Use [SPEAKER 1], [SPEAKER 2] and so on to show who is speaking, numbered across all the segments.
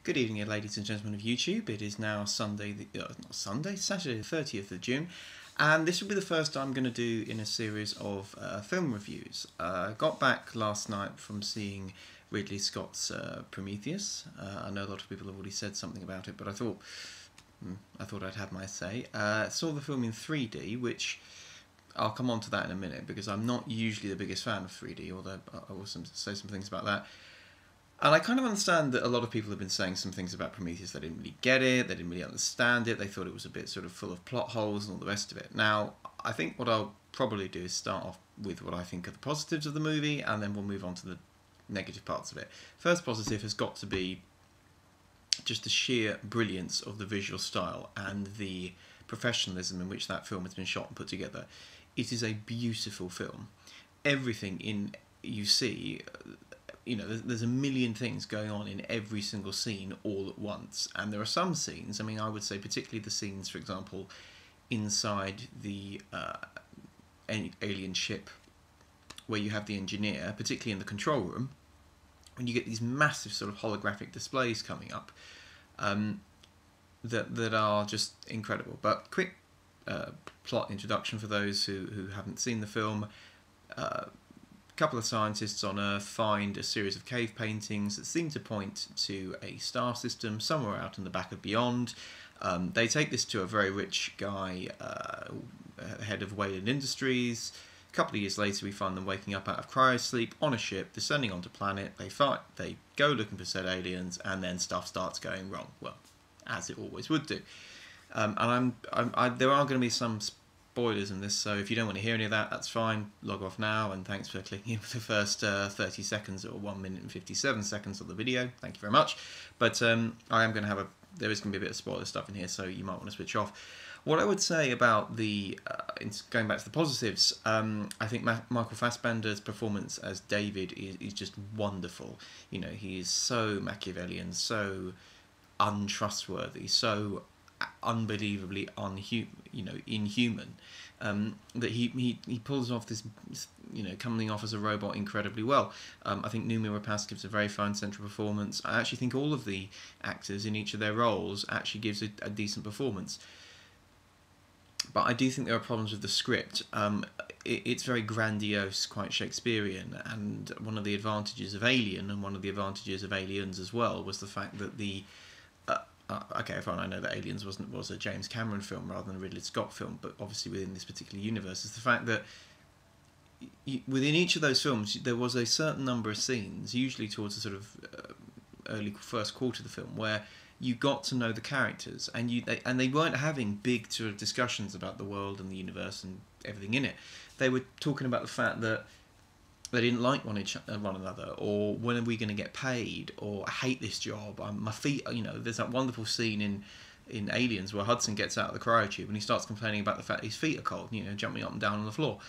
[SPEAKER 1] Good evening, ladies and gentlemen of YouTube. It is now Saturday the 30th of June, and this will be the first I'm going to do in a series of film reviews. I got back last night from seeing Ridley Scott's Prometheus. I know a lot of people have already said something about it, but I thought I'd have my say. Saw the film in 3D, which I'll come on to that in a minute, because I'm not usually the biggest fan of 3D, although I will say some things about that. And I kind of understand that a lot of people have been saying some things about Prometheus. They didn't really get it, they didn't really understand it, they thought it was a bit sort of full of plot holes and all the rest of it. Now, I think what I'll probably do is start off with what I think are the positives of the movie, and then we'll move on to the negative parts of it. First positive has got to be just the sheer brilliance of the visual style and the professionalism in which that film has been shot and put together. It is a beautiful film. Everything in you see... there's a million things going on in every single scene all at once. And there are some scenes, I would say particularly the scenes, for example, inside the alien ship, where you have the engineer, particularly in the control room, when you get these massive sort of holographic displays coming up, that are just incredible. But quick plot introduction for those who haven't seen the film. Couple of scientists on Earth find a series of cave paintings that seem to point to a star system somewhere out in the back of beyond. They take this to a very rich guy, head of Wayland Industries. A couple of years later, we find them waking up out of cryosleep on a ship, descending onto planet. They fight, they go looking for said aliens, and then stuff starts going wrong. Well, as it always would do. And there are going to be some spoilers in this, so if you don't want to hear any of that, that's fine. Log off now, and thanks for clicking in for the first 30 seconds or 1 minute and 57 seconds of the video. Thank you very much. But there is going to be a bit of spoiler stuff in here, so you might want to switch off. What I would say about the going back to the positives, I think Michael Fassbender's performance as David is just wonderful. He is so Machiavellian, so untrustworthy, so unbelievably inhuman, that he pulls off this, coming off as a robot incredibly well. I think Noomi Rapace gives a very fine central performance. I actually think all of the actors in each of their roles actually gives a decent performance. But I do think there are problems with the script. It's very grandiose, quite Shakespearean, and one of the advantages of Alien, and one of the advantages of Aliens as well, was the fact that the okay, fine, I know that Aliens was a James Cameron film rather than a Ridley Scott film, but obviously within this particular universe is the fact that within each of those films there was a certain number of scenes, usually towards the sort of early first quarter of the film, where you got to know the characters, and they weren't having big sort of discussions about the world and the universe and everything in it. They were talking about the fact that they didn't like one another, or when are we going to get paid, or I hate this job, my feet, there's that wonderful scene in Aliens where Hudson gets out of the cryotube and he starts complaining about the fact his feet are cold, jumping up and down on the floor.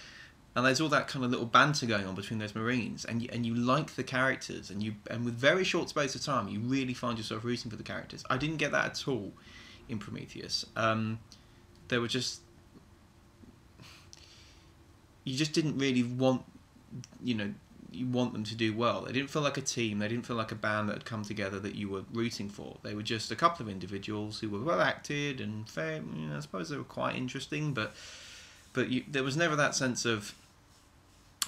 [SPEAKER 1] And there's all that kind of little banter going on between those Marines, and you like the characters, and with very short space of time you really find yourself rooting for the characters. I didn't get that at all in Prometheus. They were just... You just didn't really want... you want them to do well. They didn't feel like a team, they didn't feel like a band that had come together that you were rooting for. They were just a couple of individuals who were well acted and fair, I suppose they were quite interesting, but there was never that sense of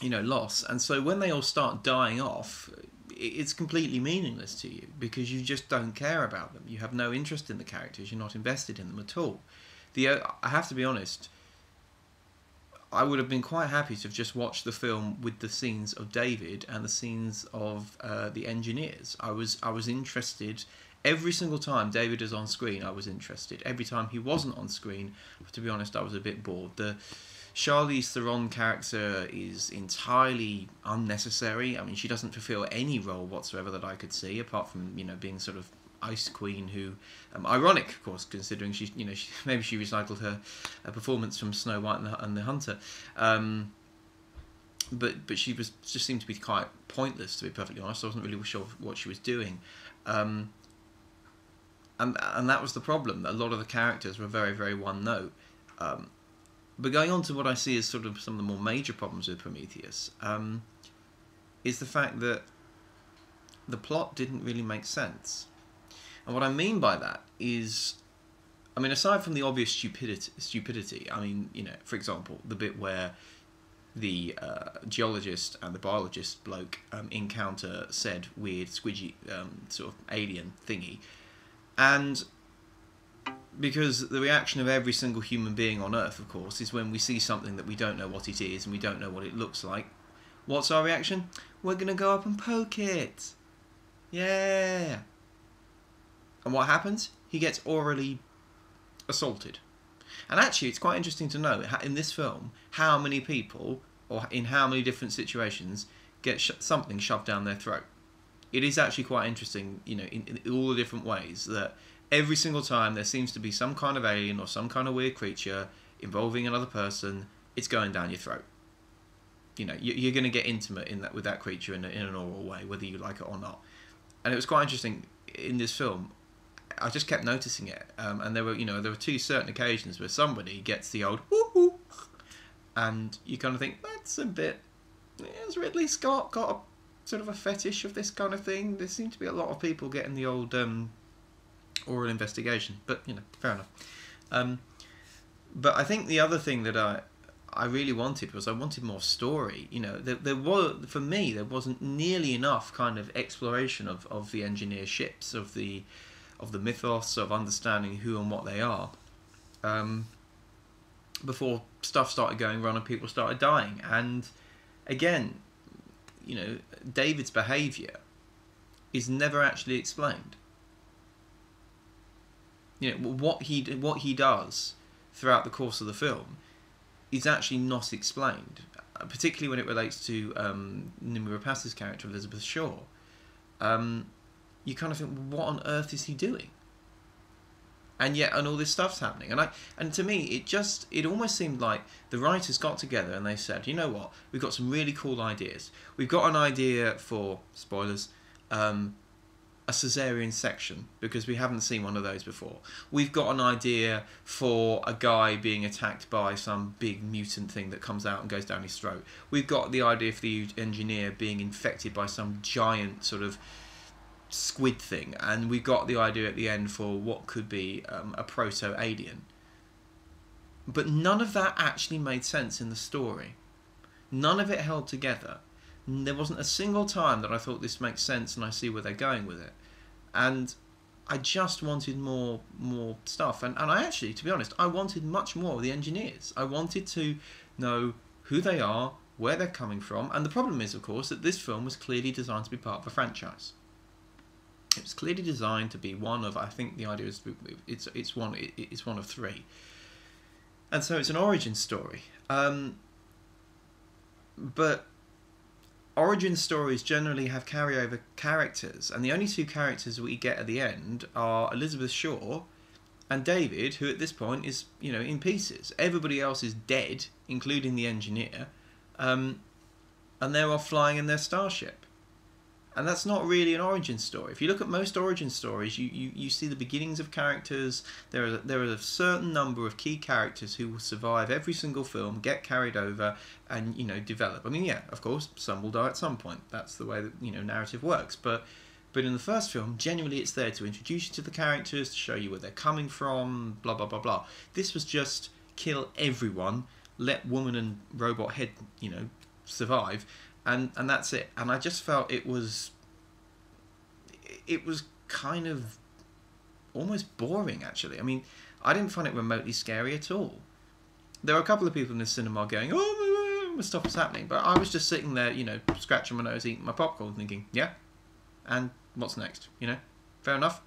[SPEAKER 1] loss. And so when they all start dying off, it's completely meaningless to you, because you just don't care about them. You have no interest in the characters, you're not invested in them at all. I have to be honest, I would have been quite happy to have just watched the film with the scenes of David and the scenes of the engineers. I was interested every single time David is on screen. I was interested every time he wasn't on screen. To be honest, I was a bit bored. The Charlize Theron character is entirely unnecessary. She doesn't fulfill any role whatsoever that I could see, apart from being sort of Ice Queen, who ironic, of course, considering maybe she recycled her performance from Snow White and the Hunter, but she just seemed to be quite pointless, to be perfectly honest. I wasn't really sure what she was doing, and that was the problem. A lot of the characters were very, very one note. But going on to what I see as sort of some of the more major problems with Prometheus, is the fact that the plot didn't really make sense. And what I mean by that is, I mean, aside from the obvious stupidity, I mean, you know, for example, the bit where the geologist and the biologist bloke encounter said weird squidgy sort of alien thingy, and because the reaction of every single human being on Earth, of course, is when we see something that we don't know what it is and we don't know what it looks like, what's our reaction? We're going to go up and poke it. Yeah. And what happens? He gets orally assaulted. And actually, it's quite interesting to know in this film how many people, or in how many different situations, get something shoved down their throat. It is actually quite interesting, you know, in all the different ways that every single time there seems to be some kind of alien or some kind of weird creature involving another person, it's going down your throat. You know, you're going to get intimate with that creature in an oral way, whether you like it or not. And it was quite interesting in this film. I just kept noticing it, and there were two certain occasions where somebody gets the old woo-hoo, and you kind of think that's a bit. Has Ridley Scott got a sort of a fetish of this kind of thing? There seem to be a lot of people getting the old oral investigation, but you know, fair enough. But I think the other thing that I really wanted was I wanted more story. You know, there was, for me, there wasn't nearly enough kind of exploration of the engineer ships, of the mythos, of understanding who and what they are, before stuff started going wrong and people started dying. And again, you know, David's behaviour is never actually explained. You know, what he does throughout the course of the film is actually not explained, particularly when it relates to Noomi Rapace's character, Elizabeth Shaw. You kind of think, what on earth is he doing? And yet, and all this stuff's happening. And to me, it almost seemed like the writers got together and they said, you know what, we've got some really cool ideas. We've got an idea for, spoilers, a cesarean section, because we haven't seen one of those before. We've got an idea for a guy being attacked by some big mutant thing that comes out and goes down his throat. We've got the idea for the engineer being infected by some giant sort of squid thing, and we've got the idea at the end for what could be a proto-alien. But none of that actually made sense in the story. None of it held together. There wasn't a single time that I thought this makes sense and I see where they're going with it. And I just wanted more stuff. And I actually, to be honest, I wanted much more of the engineers. I wanted to know who they are, where they're coming from. And the problem is, of course, that this film was clearly designed to be part of a franchise. It was clearly designed to be one of, I think the idea is it's one of three. And so it's an origin story. But origin stories generally have carryover characters, and the only two characters we get at the end are Elizabeth Shaw and David, who at this point is, you know, in pieces. Everybody else is dead, including the engineer, and they're off flying in their starship. And that's not really an origin story. If you look at most origin stories, you see the beginnings of characters. There are a certain number of key characters who will survive every single film, get carried over, and, you know, develop. I mean, yeah, of course, some will die at some point. That's the way that, you know, narrative works. But in the first film, genuinely, it's there to introduce you to the characters, to show you where they're coming from, blah blah blah blah. This was just kill everyone, let woman and robot head, you know, survive. And that's it. And I just felt it was kind of almost boring, actually. I mean, I didn't find it remotely scary at all. There were a couple of people in the cinema going, oh, stuff was happening. But I was just sitting there, you know, scratching my nose, eating my popcorn, thinking, yeah, and what's next? You know, fair enough.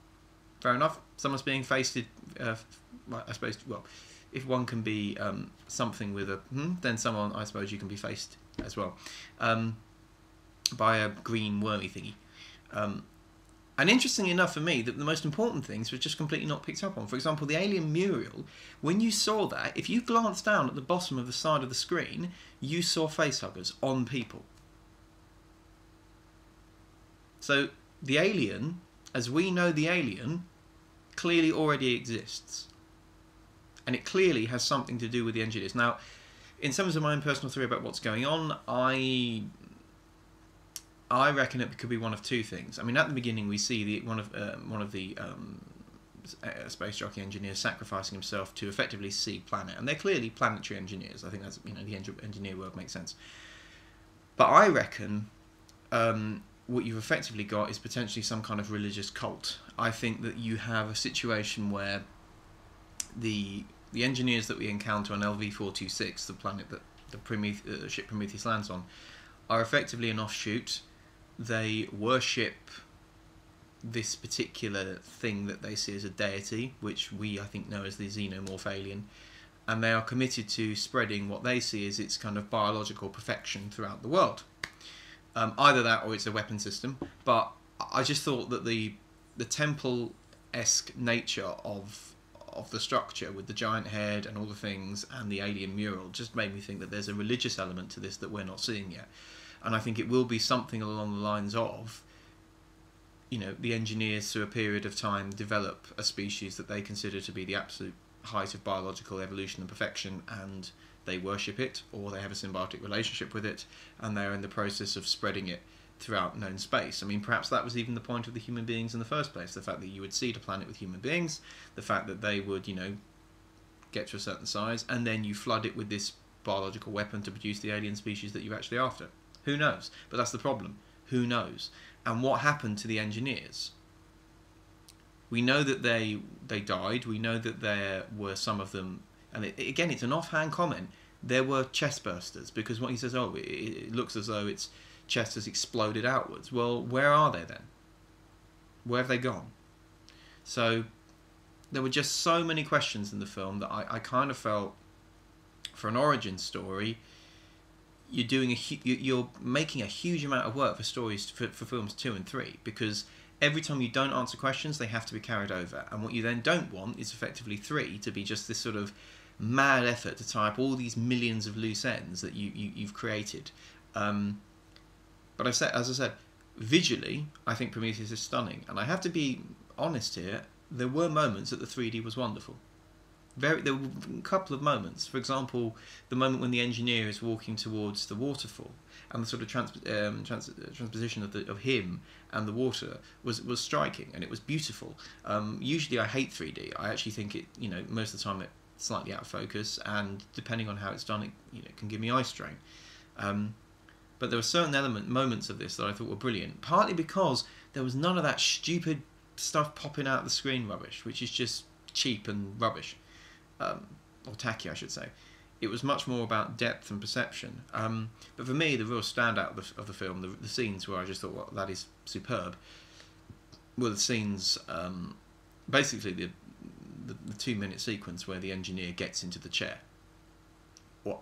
[SPEAKER 1] Someone's being feasted, I suppose, well, if one can be something with a then someone, I suppose, you can be faced as well by a green wormy thingy. And interestingly enough for me, that the most important things were just completely not picked up on. For example, the alien Muriel, when you saw that, if you glanced down at the bottom of the side of the screen, you saw facehuggers on people. So the alien, as we know the alien, clearly already exists. And it clearly has something to do with the engineers. Now, in terms of my own personal theory about what's going on, I I reckon it could be one of two things. I mean, at the beginning we see one of the space jockey engineers sacrificing himself to effectively see planet, and they're clearly planetary engineers. I think that's, you know, the engineer word makes sense. But I reckon what you've effectively got is potentially some kind of religious cult. I think that you have a situation where the engineers that we encounter on LV-426, the planet that the ship Prometheus lands on, are effectively an offshoot. They worship this particular thing that they see as a deity, which we, I think, know as the xenomorph alien, and they are committed to spreading what they see as its kind of biological perfection throughout the world. Either that or it's a weapon system, but I just thought that the temple-esque nature of the structure with the giant head and all the things and the alien mural just made me think that there's a religious element to this that we're not seeing yet. And I think it will be something along the lines of, you know, the engineers through a period of time develop a species that they consider to be the absolute height of biological evolution and perfection, and they worship it, or they have a symbiotic relationship with it, and they're in the process of spreading it throughout known space. I mean, perhaps that was even the point of the human beings in the first place, the fact that you would seed a planet with human beings, the fact that they would, you know, get to a certain size, and then you flood it with this biological weapon to produce the alien species that you're actually after. Who knows? But that's the problem. Who knows? And what happened to the engineers? We know that they died. We know that there were some of them, and again, it's an offhand comment, there were chest bursters, because what he says, oh, it looks as though its chest has exploded outwards. Well, where are they then? Where have they gone? So there were just so many questions in the film that I kind of felt, for an origin story, you're making a huge amount of work for stories for films 2 and 3, because every time you don't answer questions, they have to be carried over, and what you then don't want is effectively 3 to be just this sort of mad effort to tie up all these millions of loose ends that you've created. But as I said, visually, I think Prometheus is stunning, and I have to be honest here. There were moments that the 3D was wonderful. There were a couple of moments. For example, the moment when the engineer is walking towards the waterfall, and the sort of transposition of him and the water was striking, and it was beautiful. Usually, I hate 3D. I actually think it, you know, most of the time it's slightly out of focus, and depending on how it's done, it, you know, can give me eye strain. But there were certain moments of this that I thought were brilliant, partly because there was none of that stupid stuff popping out of the screen rubbish, which is just cheap and rubbish. Or tacky, I should say. It was much more about depth and perception. But for me, the real standout of the film, the scenes where I just thought, well, that is superb, were the scenes, basically the 2-minute sequence where the engineer gets into the chair.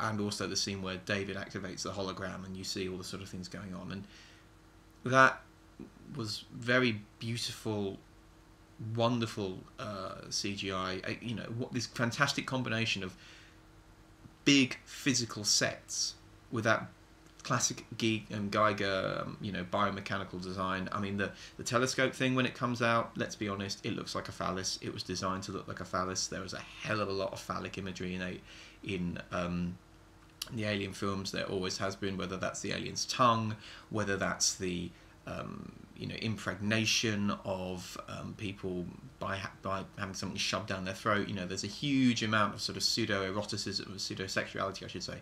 [SPEAKER 1] And also the scene where David activates the hologram and you see all the sort of things going on. And that was very beautiful, wonderful CGI. You know, what this fantastic combination of big physical sets with that classic Geiger, you know, biomechanical design. I mean, the telescope thing, when it comes out, let's be honest, it looks like a phallus. It was designed to look like a phallus. There was a hell of a lot of phallic imagery in the Alien films. There always has been, whether that's the alien's tongue, whether that's the you know, impregnation of people by having something shoved down their throat. You know, there's a huge amount of sort of pseudo-eroticism, pseudo-sexuality, I should say,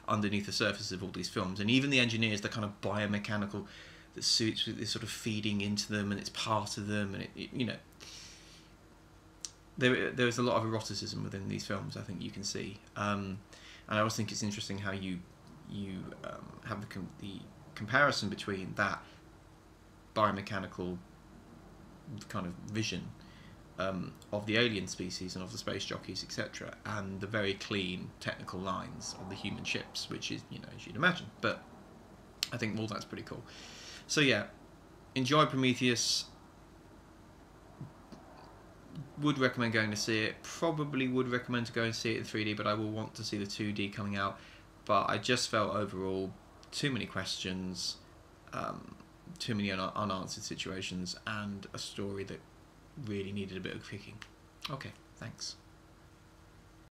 [SPEAKER 1] underneath the surface of all these films. And even the engineers, the kind of biomechanical, the suits with this sort of feeding into them, and it's part of them, and it you know, there's a lot of eroticism within these films, I think you can see. And I always think it's interesting how you have the comparison between that biomechanical kind of vision of the alien species and of the space jockeys, etc., and the very clean technical lines of the human ships, which is, you know, as you'd imagine. But I think all that's pretty cool. So yeah, enjoy Prometheus. Would recommend going to see it. Probably would recommend to go and see it in 3D, but I will want to see the 2D coming out. But I just felt overall too many questions, too many unanswered situations, and a story that really needed a bit of kicking. Okay, thanks.